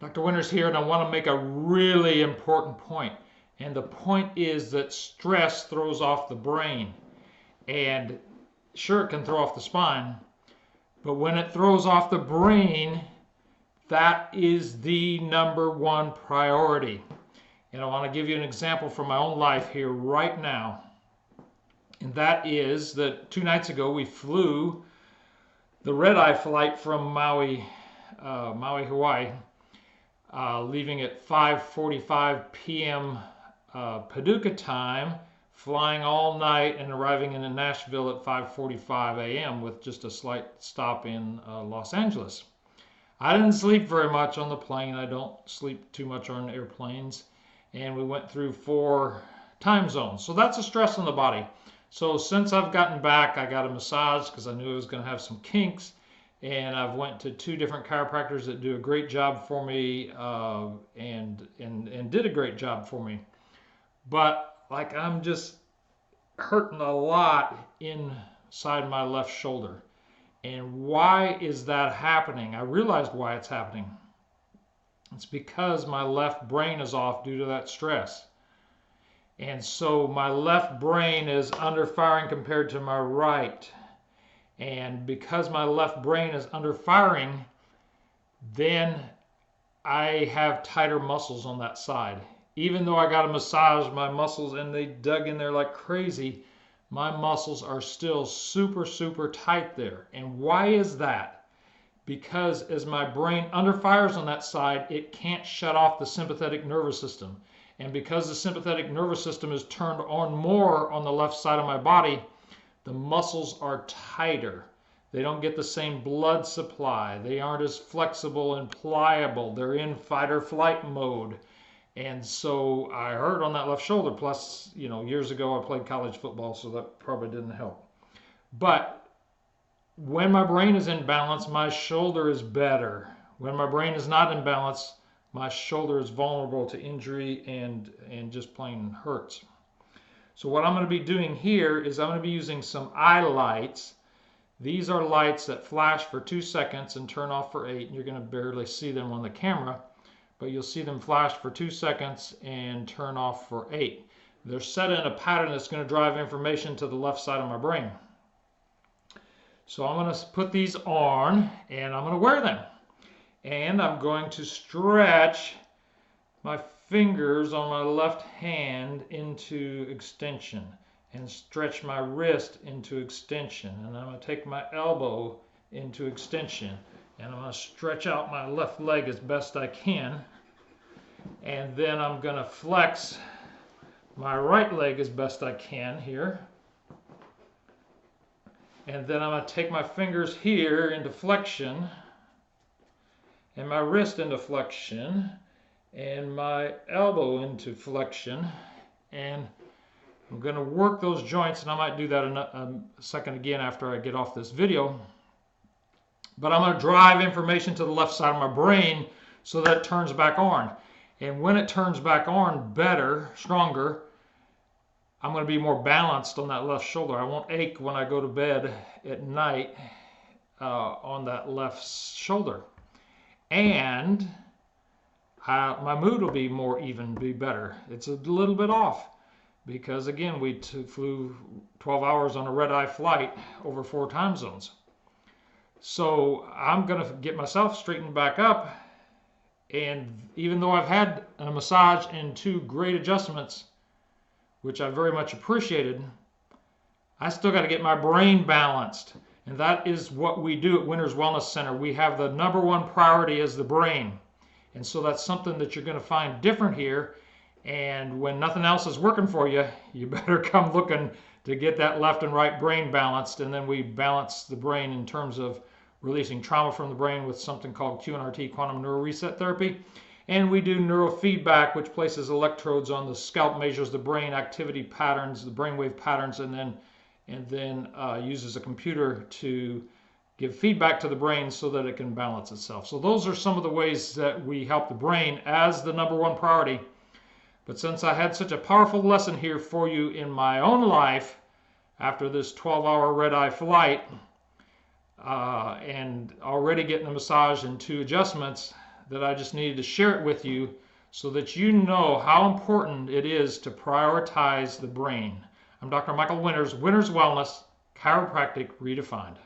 Dr. Winters here, and I want to make a really important point. And the point is that stress throws off the brain. And sure, it can throw off the spine, but when it throws off the brain, that is the #1 priority. And I want to give you an example from my own life here right now. And that is that 2 nights ago we flew the red-eye flight from Maui, Hawaii, leaving at 5:45 p.m. Paducah time, flying all night and arriving in Nashville at 5:45 a.m. with just a slight stop in Los Angeles. I didn't sleep very much on the plane. I don't sleep too much on airplanes. And we went through 4 time zones. So that's a stress on the body. So since I've gotten back, I got a massage because I knew I was going to have some kinks. And I've went to 2 different chiropractors that do a great job for me and did a great job for me. But like I'm just hurting a lot inside my left shoulder. And why is that happening? I realized why it's happening. It's because my left brain is off due to that stress. And so my left brain is under firing compared to my right. And because my left brain is under firing, then I have tighter muscles on that side. Even though I got a massage, my muscles, and they dug in there like crazy, my muscles are still super, super tight there. And why is that? Because as my brain underfires on that side, it can't shut off the sympathetic nervous system. And because the sympathetic nervous system is turned on more on the left side of my body, the muscles are tighter. They don't get the same blood supply. They aren't as flexible and pliable. They're in fight or flight mode. And so I hurt on that left shoulder. Plus, years ago I played college football, so that probably didn't help. But when my brain is in balance, my shoulder is better. When my brain is not in balance, my shoulder is vulnerable to injury and just plain hurts. So what I'm going to be doing here is I'm going to be using some eye lights. These are lights that flash for 2 seconds and turn off for 8. And you're going to barely see them on the camera, but you'll see them flash for 2 seconds and turn off for 8. They're set in a pattern that's going to drive information to the left side of my brain. So I'm going to put these on and I'm going to wear them. And I'm going to stretch my fingers on my left hand into extension and stretch my wrist into extension. And I'm going to take my elbow into extension. And I'm going to stretch out my left leg as best I can. And then I'm going to flex my right leg as best I can here. And then I'm going to take my fingers here into flexion and my wrist into flexion and my elbow into flexion. And I'm going to work those joints, and I might do that in a second again after I get off this video. But I'm going to drive information to the left side of my brain so that it turns back on. And when it turns back on better, stronger, I'm going to be more balanced on that left shoulder. I won't ache when I go to bed at night on that left shoulder. And my mood will be more even, be better. It's a little bit off because, again, we flew 12 hours on a red-eye flight over 4 time zones. So I'm going to get myself straightened back up. And even though I've had a massage and 2 great adjustments, which I very much appreciated, I still got to get my brain balanced. And that is what we do at Winters Wellness Center. We have the #1 priority as the brain. And so that's something that you're going to find different here. And when nothing else is working for you, you better come looking to get that left and right brain balanced. And then we balance the brain in terms of releasing trauma from the brain with something called QNRT, quantum neural reset therapy. And we do neurofeedback, which places electrodes on the scalp, measures the brain activity patterns, the brainwave patterns, and then uses a computer to give feedback to the brain so that it can balance itself. So those are some of the ways that we help the brain as the #1 priority. But since I had such a powerful lesson here for you in my own life after this 12-hour red-eye flight and already getting a massage and 2 adjustments, that I just needed to share it with you so that you know how important it is to prioritize the brain. I'm Dr. Michael Winters, Winters Wellness, Chiropractic Redefined.